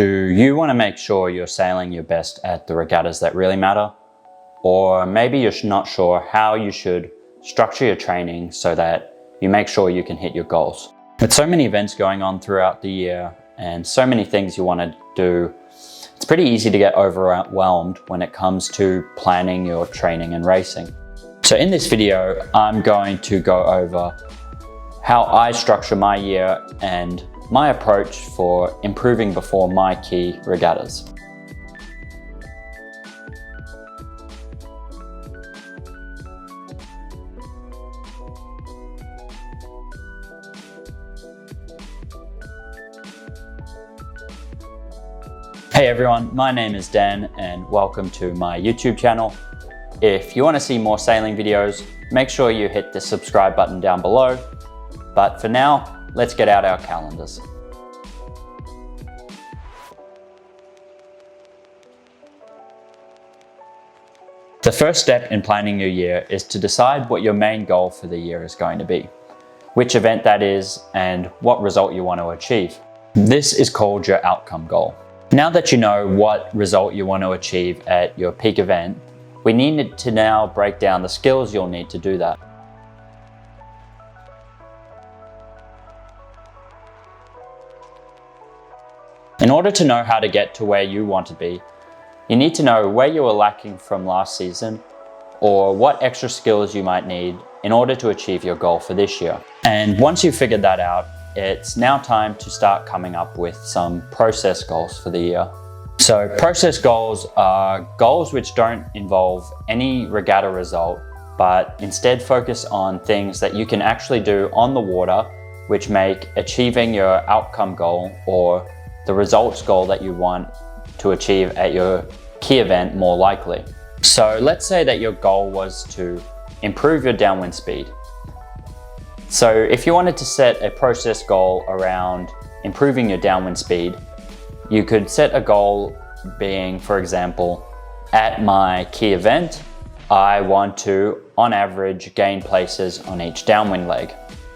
Do you want to make sure you're sailing your best at the regattas that really matter? Or maybe you're not sure how you should structure your training so that you make sure you can hit your goals. With so many events going on throughout the year and so many things you want to do, it's pretty easy to get overwhelmed when it comes to planning your training and racing. So in this video, I'm going to go over how I structure my year and my approach for improving before my key regattas. Hey everyone, my name is Dan and welcome to my YouTube channel. If you want to see more sailing videos, make sure you hit the subscribe button down below. But for now, let's get out our calendars. The first step in planning your year is to decide what your main goal for the year is going to be, which event that is, and what result you want to achieve. This is called your outcome goal. Now that you know what result you want to achieve at your peak event, we need to now break down the skills you'll need to do that. In order to know how to get to where you want to be, you need to know where you were lacking from last season or what extra skills you might need in order to achieve your goal for this year. And once you've figured that out, it's now time to start coming up with some process goals for the year. So process goals are goals which don't involve any regatta result, but instead focus on things that you can actually do on the water, which make achieving your outcome goal or the results goal that you want to achieve at your key event more likely. So let's say that your goal was to improve your downwind speed. So if you wanted to set a process goal around improving your downwind speed, you could set a goal being, for example, at my key event, I want to, on average, gain places on each downwind leg.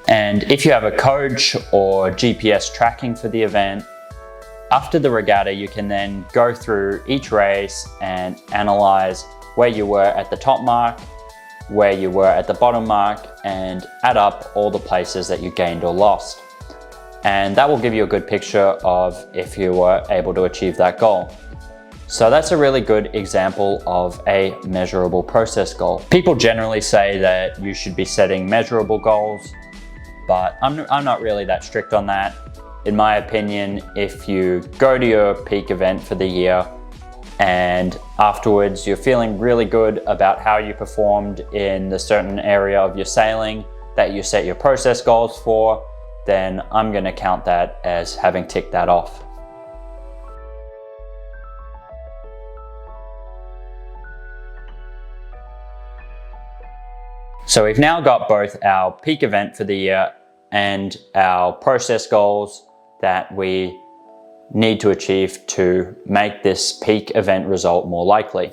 And if you have a coach or GPS tracking for the event, after the regatta, you can then go through each race and analyze where you were at the top mark, where you were at the bottom mark, and add up all the places that you gained or lost. And that will give you a good picture of if you were able to achieve that goal. So that's a really good example of a measurable process goal. People generally say that you should be setting measurable goals, but I'm not really that strict on that. In my opinion, if you go to your peak event for the year and afterwards you're feeling really good about how you performed in the certain area of your sailing that you set your process goals for, then I'm going to count that as having ticked that off. So we've now got both our peak event for the year and our process goals that we need to achieve to make this peak event result more likely.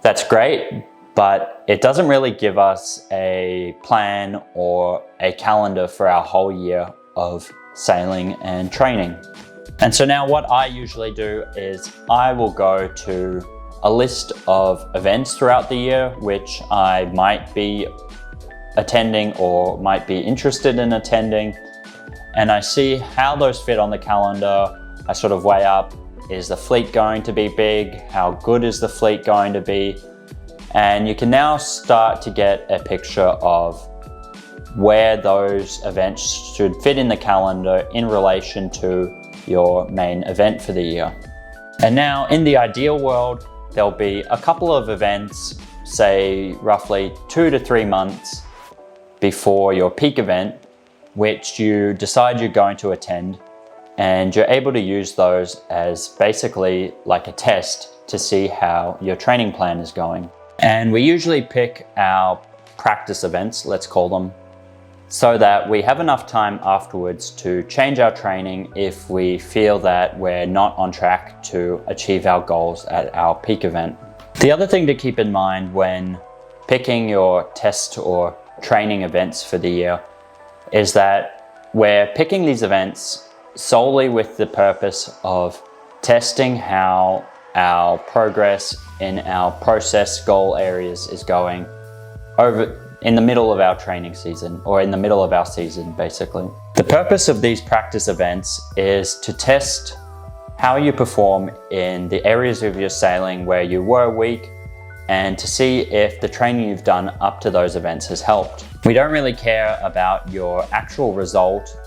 That's great, but it doesn't really give us a plan or a calendar for our whole year of sailing and training. And so now what I usually do is I will go to a list of events throughout the year which I might be attending or might be interested in attending, and I see how those fit on the calendar. I sort of weigh up, is the fleet going to be big? How good is the fleet going to be? And you can now start to get a picture of where those events should fit in the calendar in relation to your main event for the year. And now in the ideal world, there'll be a couple of events, say roughly 2 to 3 months before your peak event, which you decide you're going to attend, and you're able to use those as basically like a test to see how your training plan is going. And we usually pick our practice events, let's call them, so that we have enough time afterwards to change our training if we feel that we're not on track to achieve our goals at our peak event. The other thing to keep in mind when picking your test or training events for the year is that we're picking these events solely with the purpose of testing how our progress in our process goal areas is going in the middle of our training season, or in the middle of our season, basically. The purpose of these practice events is to test how you perform in the areas of your sailing where you were weak, and to see if the training you've done up to those events has helped. We don't really care about your actual result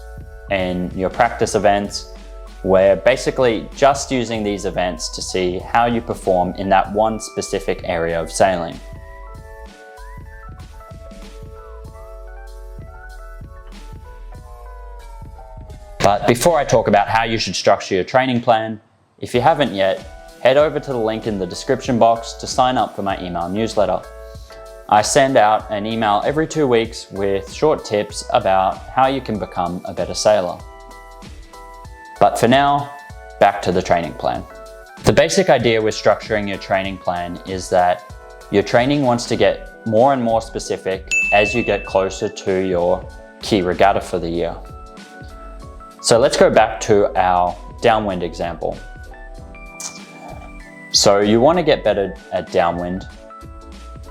in your practice events. We're basically just using these events to see how you perform in that one specific area of sailing. But before I talk about how you should structure your training plan, if you haven't yet, head over to the link in the description box to sign up for my email newsletter. I send out an email every 2 weeks with short tips about how you can become a better sailor. But for now, back to the training plan. The basic idea with structuring your training plan is that your training wants to get more and more specific as you get closer to your key regatta for the year. So let's go back to our downwind example. So you want to get better at downwind,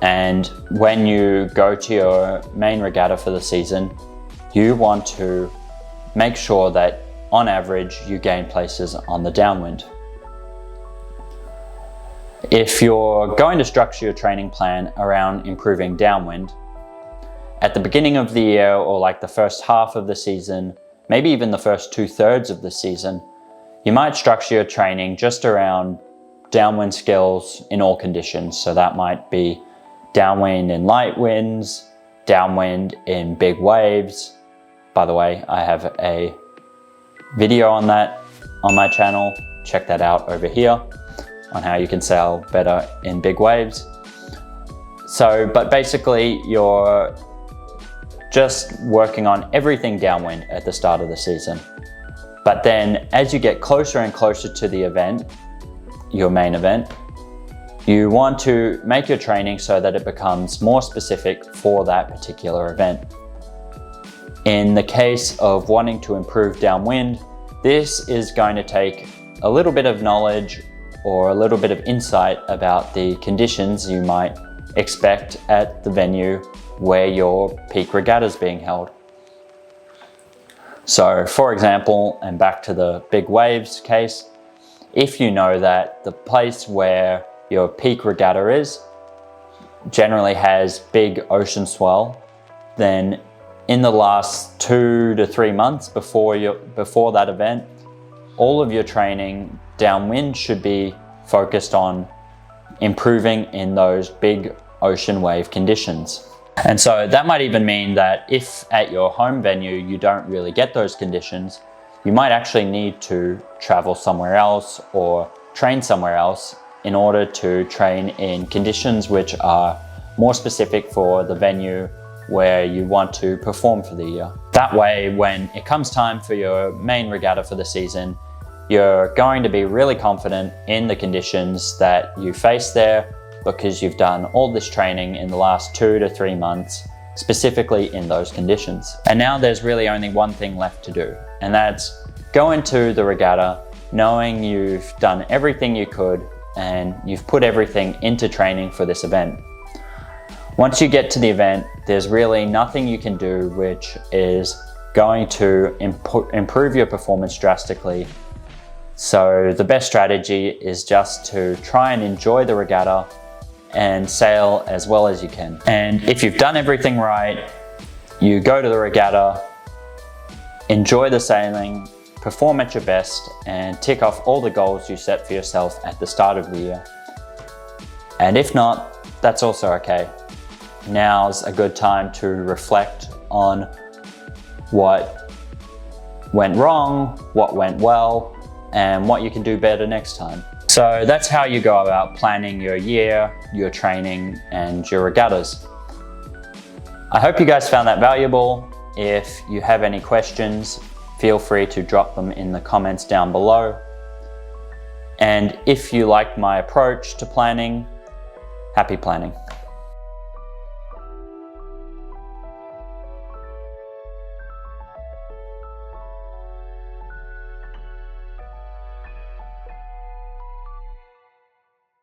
and when you go to your main regatta for the season, you want to make sure that on average you gain places on the downwind. If you're going to structure your training plan around improving downwind, at the beginning of the year, or like the first half of the season, maybe even the first 2/3 of the season, you might structure your training just around downwind skills in all conditions. So that might be downwind in light winds, downwind in big waves. By the way, I have a video on that on my channel. Check that out over here on how you can sail better in big waves. But basically you're just working on everything downwind at the start of the season. But then as you get closer and closer to the event, your main event, you want to make your training so that it becomes more specific for that particular event. In the case of wanting to improve downwind, this is going to take a little bit of knowledge or a little bit of insight about the conditions you might expect at the venue where your peak regatta is being held. So for example, and back to the big waves case, if you know that the place where your peak regatta is generally has big ocean swell, then in the last 2 to 3 months before that event, all of your training downwind should be focused on improving in those big ocean wave conditions. And so that might even mean that if at your home venue you don't really get those conditions, you might actually need to travel somewhere else or train somewhere else in order to train in conditions which are more specific for the venue where you want to perform for the year. That way, when it comes time for your main regatta for the season, you're going to be really confident in the conditions that you face there, because you've done all this training in the last 2 to 3 months, specifically in those conditions. And now there's really only one thing left to do, and that's go into the regatta knowing you've done everything you could and you've put everything into training for this event. Once you get to the event, there's really nothing you can do which is going to improve your performance drastically. So the best strategy is just to try and enjoy the regatta and sail as well as you can. And if you've done everything right, you go to the regatta, enjoy the sailing, perform at your best, and tick off all the goals you set for yourself at the start of the year. And if not, that's also okay. Now's a good time to reflect on what went wrong, what went well, and what you can do better next time. So that's how you go about planning your year, your training, and your regattas. I hope you guys found that valuable. If you have any questions, feel free to drop them in the comments down below. And if you like my approach to planning, happy planning.